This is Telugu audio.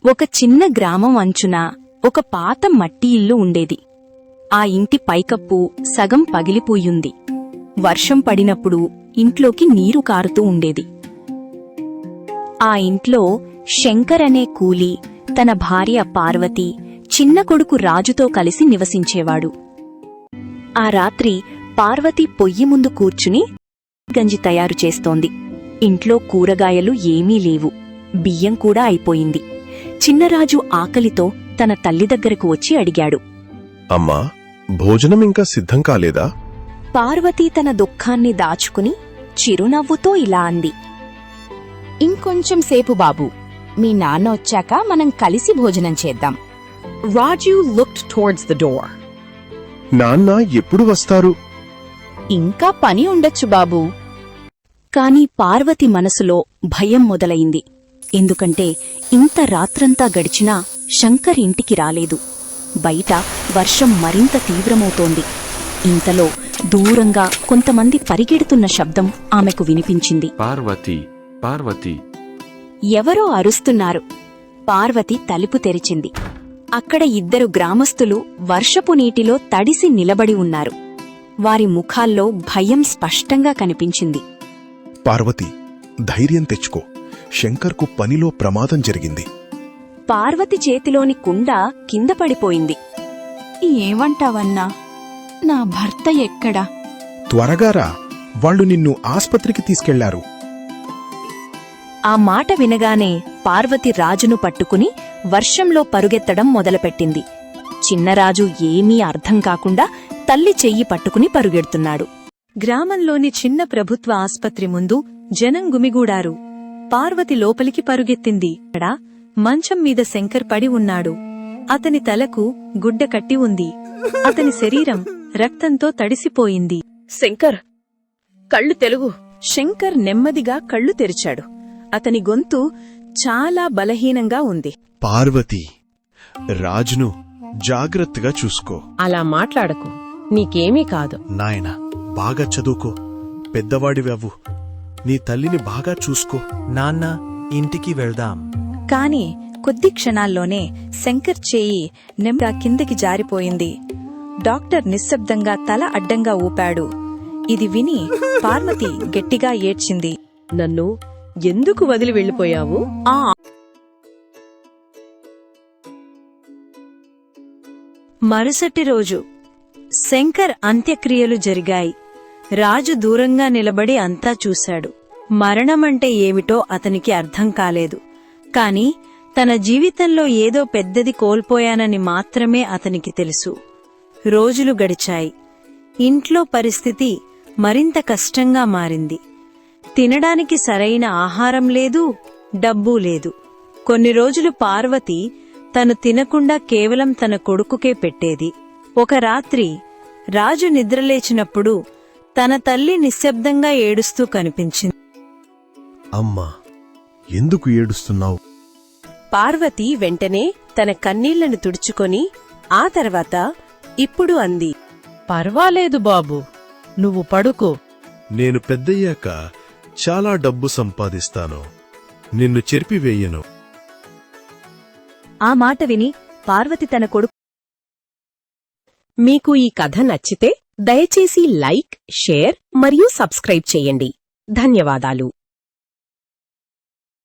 ఒక చిన్న గ్రామం అంచున ఒక పాత మట్టి ఇల్లు ఉండేది. ఆ ఇంటి పైకప్పు సగం పగిలిపోయింది. వర్షం పడినప్పుడు ఇంట్లోకి నీరు కారుతూ ఉండేది. ఆ ఇంట్లో శంకర్ అనే కూలీ తన భార్య పార్వతి, చిన్న కొడుకు రాజుతో కలిసి నివసించేవాడు. ఆ రాత్రి పార్వతి పొయ్యి ముందు కూర్చుని గంజి తయారు చేస్తోంది. ఇంట్లో కూరగాయలు ఏమీ లేవు, బియ్యం కూడా అయిపోయింది. చిన్నరాజు ఆకలితో తన తల్లి దగ్గరకు వచ్చి అడిగాడు, అమ్మా, భోజనం ఇంకా సిద్ధం కాలేదా? పార్వతి తన దుఃఖాన్ని దాచుకుని చిరునవ్వుతో ఇలా అంది, ఇంకొంచెం సేపు బాబూ, మీ నాన్న వచ్చాక మనం కలిసి భోజనం చేద్దాం. Raju looked towards the door. నాన్న ఎప్పుడు వస్తారు? ఇంకా పని ఉండొచ్చు బాబూ. కాని పార్వతి మనసులో భయం మొదలైంది. ఎందుకంటే ఇంత రాత్రంతా గడిచినా శంకర్ ఇంటికి రాలేదు. బయట వర్షం మరింత తీవ్రమవుతోంది. ఇంతలో దూరంగా కొంతమంది పరిగెడుతున్న శబ్దం ఆమెకు వినిపించింది. పార్వతి, పార్వతి! ఎవరో అరుస్తున్నారు. పార్వతి తలుపు తెరిచింది. అక్కడ ఇద్దరు గ్రామస్తులు వర్షపు నీటిలో తడిసి నిలబడి ఉన్నారు. వారి ముఖాల్లో భయం స్పష్టంగా కనిపించింది. పార్వతి, ధైర్యం తెచ్చుకో. శంకర్కు పనిలో ప్రమాదం జరిగింది. పార్వతి చేతిలోని కుండ కింద పడిపోయింది. ఏమంటావన్నా? నా భర్త ఎక్కడా? త్వరగా రా, వాళ్ళు నిన్ను ఆస్పత్రికి తీసుకెళ్లారు. ఆ మాట వినగానే పార్వతి రాజును పట్టుకుని వర్షంలో పరుగెత్తడం మొదలుపెట్టింది. చిన్నరాజు ఏమీ అర్థం కాకుండా తల్లి చెయ్యి పట్టుకుని పరుగెడుతున్నాడు. గ్రామంలోని చిన్న ప్రభుత్వ ఆస్పత్రి ముందు జనం గుమిగూడారు. పార్వతి లోపలికి పరుగెత్తింది. అక్కడ మంచం మీద శంకర్ పడి ఉన్నాడు. అతని తలకు గుడ్డ కట్టి ఉంది. అతని శరీరం రక్తంతో తడిసిపోయింది. శంకర్, కళ్ళు తెలుగు. శంకర్ నెమ్మదిగా కళ్ళు తెరిచాడు. అతని గొంతు చాలా బలహీనంగా ఉంది. పార్వతి, రాజును జాగ్రత్తగా చూసుకో. అలా మాట్లాడకు, నీకేమీ కాదు. నాయనా, బాగా చదువుకో, పెద్దవాడివవ్వు. నీ తల్లిని బాగా చూసుకో. నాన్న, ఇంటికి వెళ్దాం. కాని కొద్ది క్షణాల్లోనే శంకర్ చేయి నెమ్మదిగా కిందకి జారిపోయింది. డాక్టర్ నిశ్శబ్దంగా తల అడ్డంగా ఊపాడు. ఇది విని పార్వతి గట్టిగా ఏడ్చింది. నన్ను ఎందుకు వదిలి వెళ్ళిపోయావు? మరుసటి రోజు శంకర్ అంత్యక్రియలు జరిగాయి. రాజు దూరంగా నిలబడి అంతా చూశాడు. మరణమంటే ఏమిటో అతనికి అర్థం కాలేదు. కాని తన జీవితంలో ఏదో పెద్దది కోల్పోయానని మాత్రమే అతనికి తెలుసు. రోజులు గడిచాయి. ఇంట్లో పరిస్థితి మరింత కష్టంగా మారింది. తినడానికి సరైన ఆహారం లేదు, డబ్బూ లేదు. కొన్ని రోజులు పార్వతి తను తినకుండా కేవలం తన కొడుకుకే పెట్టేది. ఒక రాత్రి రాజు నిద్రలేచినప్పుడు తన తల్లి నిశ్శబ్దంగా ఏడుస్తూ కనిపించింది. అమ్మా, ఎందుకు ఏడుస్తున్నావు? పార్వతి వెంటనే తన కన్నీళ్లను తుడుచుకొని ఆ తర్వాత ఇప్పుడు అంది, పర్వాలేదు బాబూ, నువ్వు పడుకో. నేను పెద్దయ్యాక చాలా డబ్బు సంపాదిస్తాను. నిన్ను చెరిపివేయను. ఆ మాట విని పార్వతి తన కొడుకు. మీకు ఈ కథ నచ్చితే దయచేసి లైక్, షేర్ మరియు సబ్స్క్రైబ్ చేయండి. ధన్యవాదాలు.